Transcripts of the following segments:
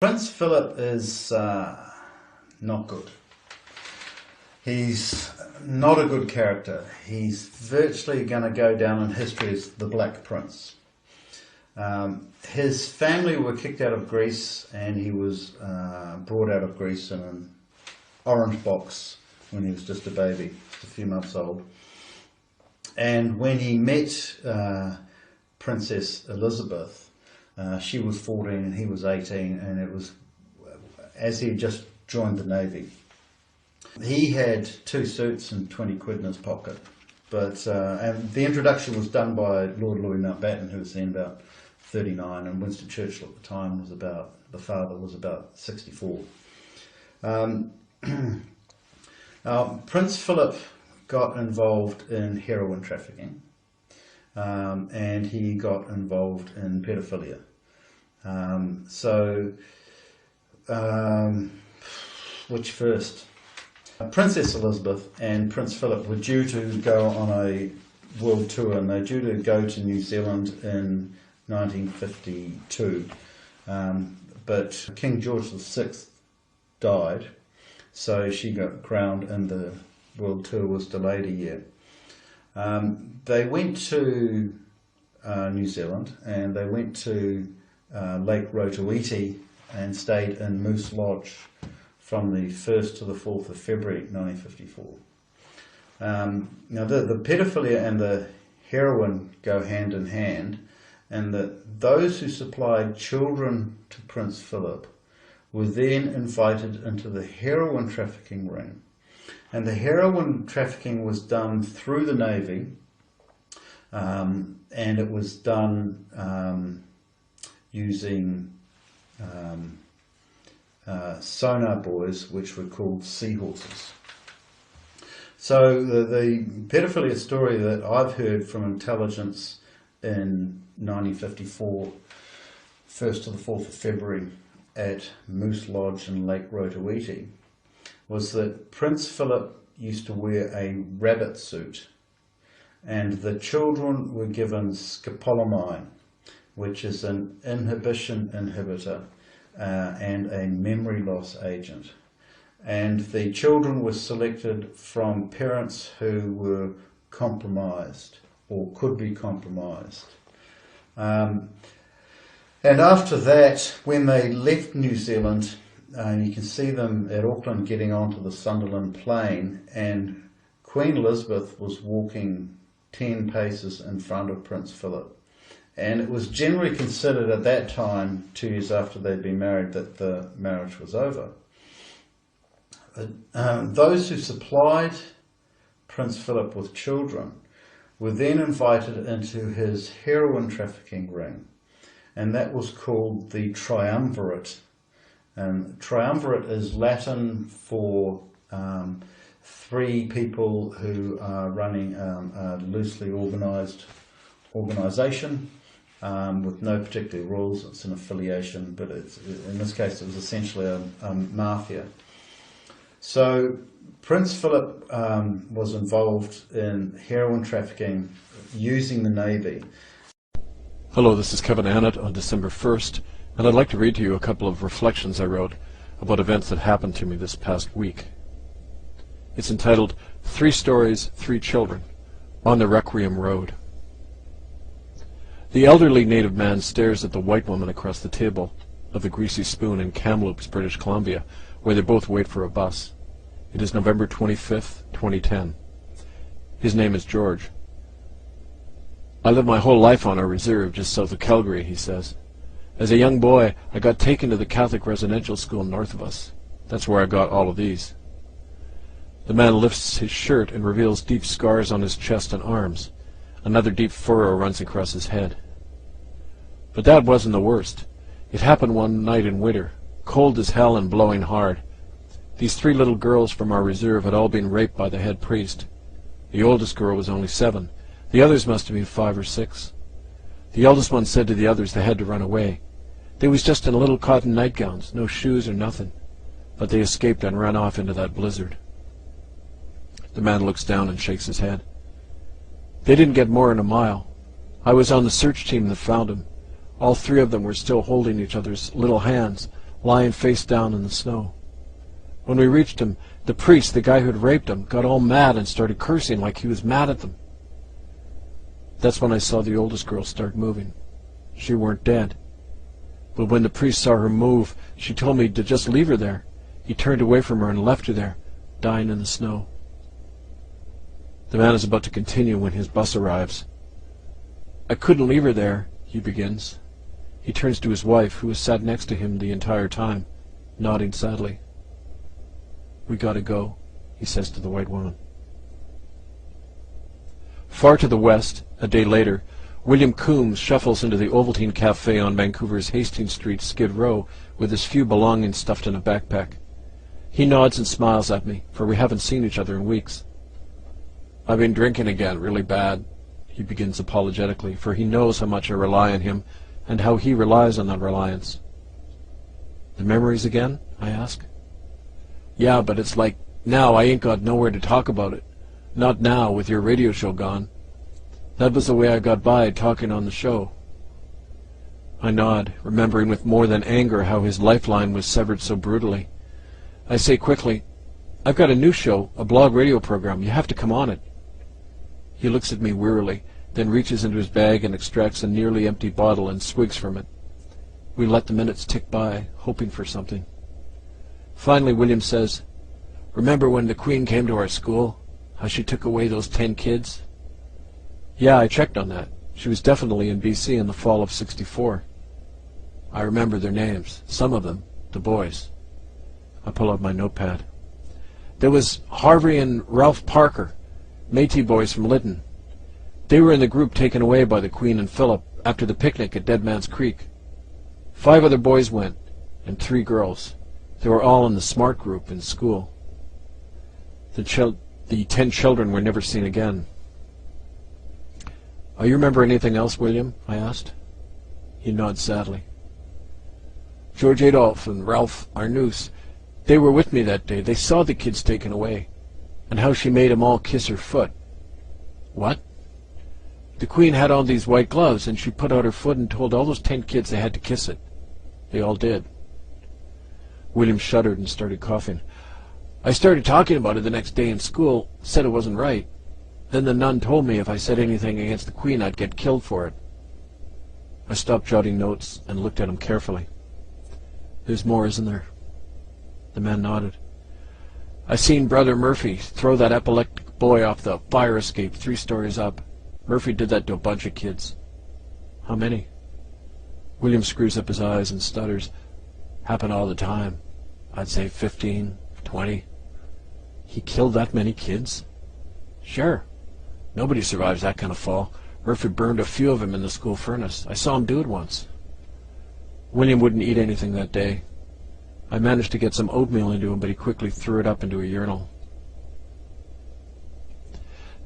Prince Philip is not good. He's not a good character. He's virtually going to go down in history as the Black Prince. His family were kicked out of Greece, and he was brought out of Greece in an orange box when he was just a baby, just a few months old. And when he met Princess Elizabeth, she was 14 and he was 18, and it was as he had just joined the Navy. He had 2 suits and 20 quid in his pocket, but and the introduction was done by Lord Louis Mountbatten, who was then about 39, and Winston Churchill at the time was the father was about 64. Prince Philip got involved in heroin trafficking, and he got involved in pedophilia. Which first? Princess Elizabeth and Prince Philip were due to go on a world tour, and they're due to go to New Zealand in 1952. But King George VI died, so she got crowned and the world tour was delayed a year. They went to New Zealand, and they went to Lake Rotoiti and stayed in Moose Lodge from the 1st to the 4th of February 1954. Now the pedophilia and the heroin go hand in hand, and that those who supplied children to Prince Philip were then invited into the heroin trafficking ring. And the heroin trafficking was done through the Navy, and it was done using sonar buoys, which were called seahorses. So the pedophilia story that I've heard from intelligence in 1954, 1st to the 4th of February at Moose Lodge in Lake Rotoiti, was that Prince Philip used to wear a rabbit suit, and the children were given scopolamine, which is an inhibition inhibitor and a memory loss agent. And the children were selected from parents who were compromised or could be compromised. And after that, when they left New Zealand, you can see them at Auckland getting onto the Sunderland Plain, and Queen Elizabeth was walking 10 paces in front of Prince Philip. And it was generally considered at that time, 2 years after they'd been married, that the marriage was over. Those who supplied Prince Philip with children were then invited into his heroin trafficking ring, and that was called the triumvirate. And triumvirate is Latin for 3 people who are running a loosely organised organisation with no particular rules. It's an affiliation, but in this case it was essentially a mafia. So Prince Philip was involved in heroin trafficking using the Navy. Hello, this is Kevin Annett on December 1st, and I'd like to read to you a couple of reflections I wrote about events that happened to me this past week. It's entitled 3 Stories, 3 Children, on the Requiem Road. The elderly native man stares at the white woman across the table of the Greasy Spoon in Kamloops, British Columbia, where they both wait for a bus. It is November 25th, 2010. His name is George. I lived my whole life on a reserve just south of Calgary, he says. As a young boy, I got taken to the Catholic residential school north of us. That's where I got all of these. The man lifts his shirt and reveals deep scars on his chest and arms. Another deep furrow runs across his head. But that wasn't the worst. It happened one night in winter, cold as hell and blowing hard. These 3 little girls from our reserve had all been raped by the head priest. The oldest girl was only 7. The others must have been 5 or 6. The eldest one said to the others they had to run away. They was just in little cotton nightgowns, no shoes or nothing. But they escaped and ran off into that blizzard. The man looks down and shakes his head. They didn't get more than a mile. I was on the search team that found them. All 3 of them were still holding each other's little hands, lying face down in the snow. When we reached him, the priest, the guy who had raped him, got all mad and started cursing like he was mad at them. That's when I saw the oldest girl start moving. She weren't dead. But when the priest saw her move, she told me to just leave her there. He turned away from her and left her there, dying in the snow. The man is about to continue when his bus arrives. I couldn't leave her there, he begins. He turns to his wife, who has sat next to him the entire time, nodding sadly. We gotta go, he says to the white woman. Far to the west, a day later, William Coombs shuffles into the Ovaltine Cafe on Vancouver's Hastings Street, Skid Row, with his few belongings stuffed in a backpack. He nods and smiles at me, for we haven't seen each other in weeks. I've been drinking again, really bad, he begins apologetically, for he knows how much I rely on him, and how he relies on that reliance. The memories again? I ask. Yeah, but it's like, now I ain't got nowhere to talk about it. Not now, with your radio show gone. That was the way I got by, talking on the show. I nod, remembering with more than anger how his lifeline was severed so brutally. I say quickly, I've got a new show, a blog radio program. You have to come on it. He looks at me wearily, then reaches into his bag and extracts a nearly empty bottle and swigs from it. We let the minutes tick by, hoping for something. Finally, William says, Remember when the Queen came to our school? How she took away those 10 kids? Yeah, I checked on that. She was definitely in BC in the fall of '64. I remember their names, some of them, the boys. I pull out my notepad. There was Harvey and Ralph Parker, Métis boys from Lytton. They were in the group taken away by the Queen and Philip after the picnic at Dead Man's Creek. 5 other boys went, and 3 girls. They were all in the smart group in school. The 10 children were never seen again. You remember anything else, William? I asked. He nods sadly. George Adolphe and Ralph Arnoux, they were with me that day. They saw the kids taken away, and how she made 'em all kiss her foot. What? The Queen had on these white gloves, and she put out her foot and told all those 10 kids they had to kiss it. They all did. William shuddered and started coughing. I started talking about it the next day in school, said it wasn't right. Then the nun told me if I said anything against the Queen, I'd get killed for it. I stopped jotting notes and looked at him carefully. There's more, isn't there? The man nodded. I seen Brother Murphy throw that epileptic boy off the fire escape 3 stories up. Murphy did that to a bunch of kids. How many? William screws up his eyes and stutters. Happen all the time. I'd say 15, 20. He killed that many kids? Sure. Nobody survives that kind of fall. Murphy burned a few of them in the school furnace. I saw him do it once. William wouldn't eat anything that day. I managed to get some oatmeal into him, but he quickly threw it up into a urinal.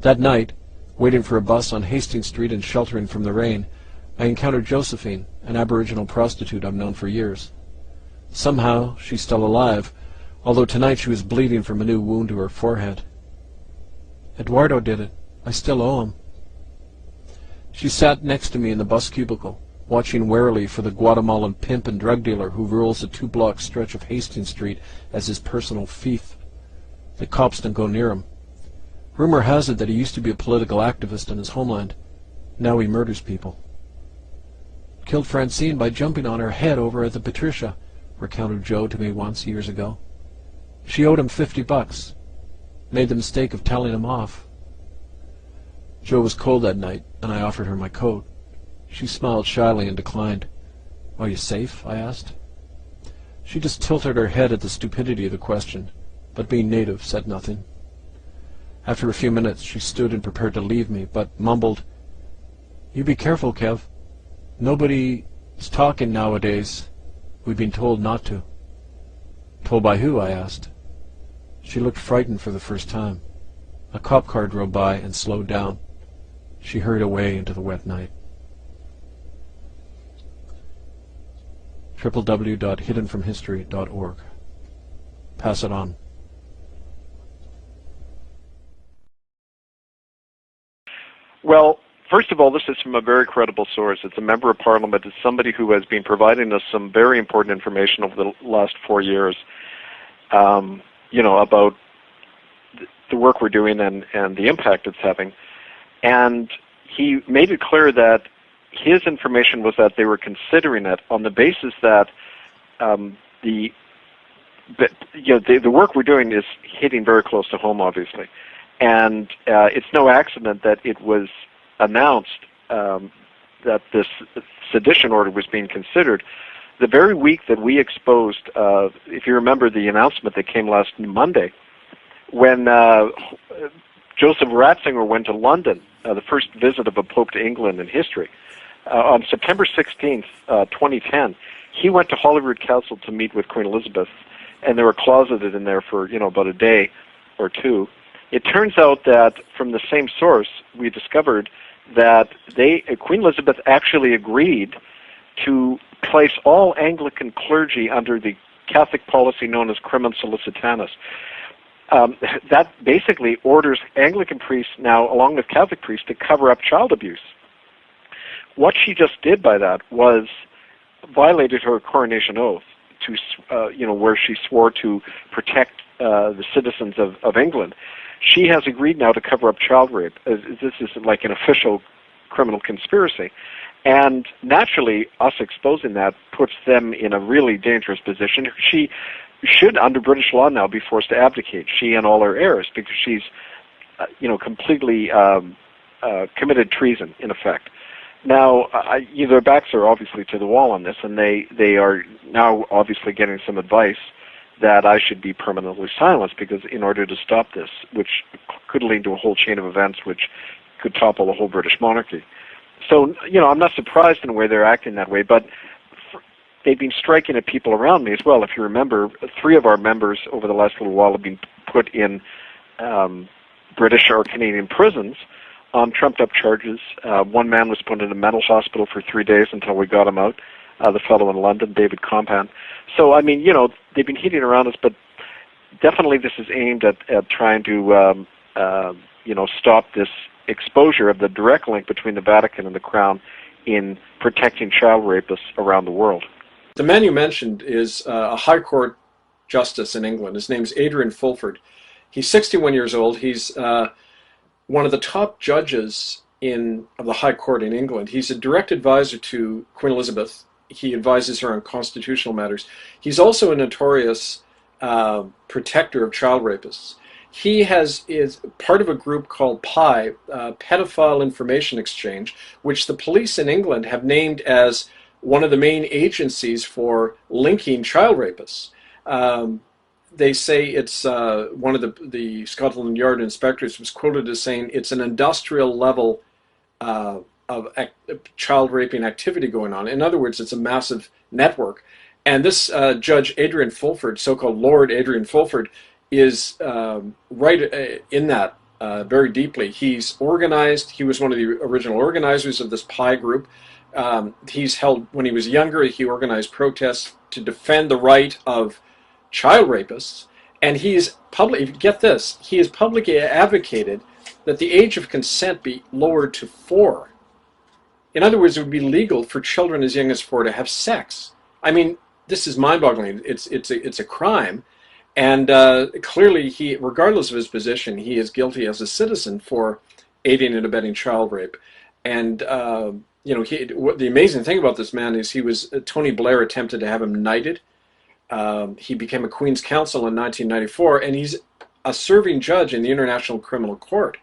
That night, waiting for a bus on Hastings Street and sheltering from the rain, I encountered Josephine, an Aboriginal prostitute I've known for years. Somehow, she's still alive, although tonight she was bleeding from a new wound to her forehead. Eduardo did it. I still owe him. She sat next to me in the bus cubicle, watching warily for the Guatemalan pimp and drug dealer who rules the 2-block stretch of Hastings Street as his personal fief. The cops don't go near him. Rumor has it that he used to be a political activist in his homeland. Now he murders people. Killed Francine by jumping on her head over at the Patricia, recounted Joe to me once years ago. She owed him $50. Made the mistake of telling him off. Joe was cold that night, and I offered her my coat. She smiled shyly and declined. Are you safe? I asked. She just tilted her head at the stupidity of the question, but being native, said nothing. After a few minutes, she stood and prepared to leave me, but mumbled, You be careful, Kev. Nobody's talking nowadays. We've been told not to. Told by who? I asked. She looked frightened for the first time. A cop car drove by and slowed down. She hurried away into the wet night. www.hiddenfromhistory.org. Pass it on. Well, first of all, this is from a very credible source. It's a member of Parliament. It's somebody who has been providing us some very important information over the last 4 years, about the work we're doing and the impact it's having. And he made it clear that his information was that they were considering it on the basis that the work we're doing is hitting very close to home, obviously. And it's no accident that it was announced that this sedition order was being considered the very week that we exposed, if you remember the announcement that came last Monday, when Joseph Ratzinger went to London, the first visit of a pope to England in history. On September 16th, 2010, he went to Holyrood Castle to meet with Queen Elizabeth, and they were closeted in there for about a day or two. It turns out that from the same source, we discovered that Queen Elizabeth actually agreed to place all Anglican clergy under the Catholic policy known as Crimen Solicitanus. That basically orders Anglican priests now, along with Catholic priests, to cover up child abuse. What she just did by that was violated her coronation oath, where she swore to protect the citizens of England. She has agreed now to cover up child rape. This is like an official criminal conspiracy. And naturally, us exposing that puts them in a really dangerous position. She should, under British law now, be forced to abdicate, she and all her heirs, because she's, completely committed treason, in effect. Now, their backs are obviously to the wall on this, and they are now obviously getting some advice that I should be permanently silenced, because in order to stop this, which could lead to a whole chain of events which could topple the whole British monarchy. So, I'm not surprised in the way they're acting that way, but they've been striking at people around me as well. If you remember, 3 of our members over the last little while have been put in British or Canadian prisons on trumped-up charges. One man was put in a mental hospital for 3 days until we got him out, the fellow in London, David Compan. So, they've been hitting around us, but definitely this is aimed at trying to, stop this exposure of the direct link between the Vatican and the Crown in protecting child rapists around the world. The man you mentioned is a High Court justice in England. His name's Adrian Fulford. He's 61 years old. He's one of the top judges of the High Court in England. He's a direct advisor to Queen Elizabeth. He advises her on constitutional matters. He's also a notorious protector of child rapists. He is part of a group called PI, Pedophile Information Exchange, which the police in England have named as one of the main agencies for linking child rapists. They say it's one of the Scotland Yard inspectors was quoted as saying it's an industrial level of child raping activity going on. In other words, it's a massive network. And this Judge Adrian Fulford, so-called Lord Adrian Fulford, is right in that very deeply. He's organized. He was one of the original organizers of this PI group. He's held, when he was younger, he organized protests to defend the right of child rapists. And he's get this, he has publicly advocated that the age of consent be lowered to 4. In other words, it would be legal for children as young as 4 to have sex. I mean, this is mind-boggling. It's a crime. And clearly, regardless of his position, he is guilty as a citizen for aiding and abetting child rape. And the amazing thing about this man is Tony Blair attempted to have him knighted. He became a Queen's Counsel in 1994, and he's a serving judge in the International Criminal Court.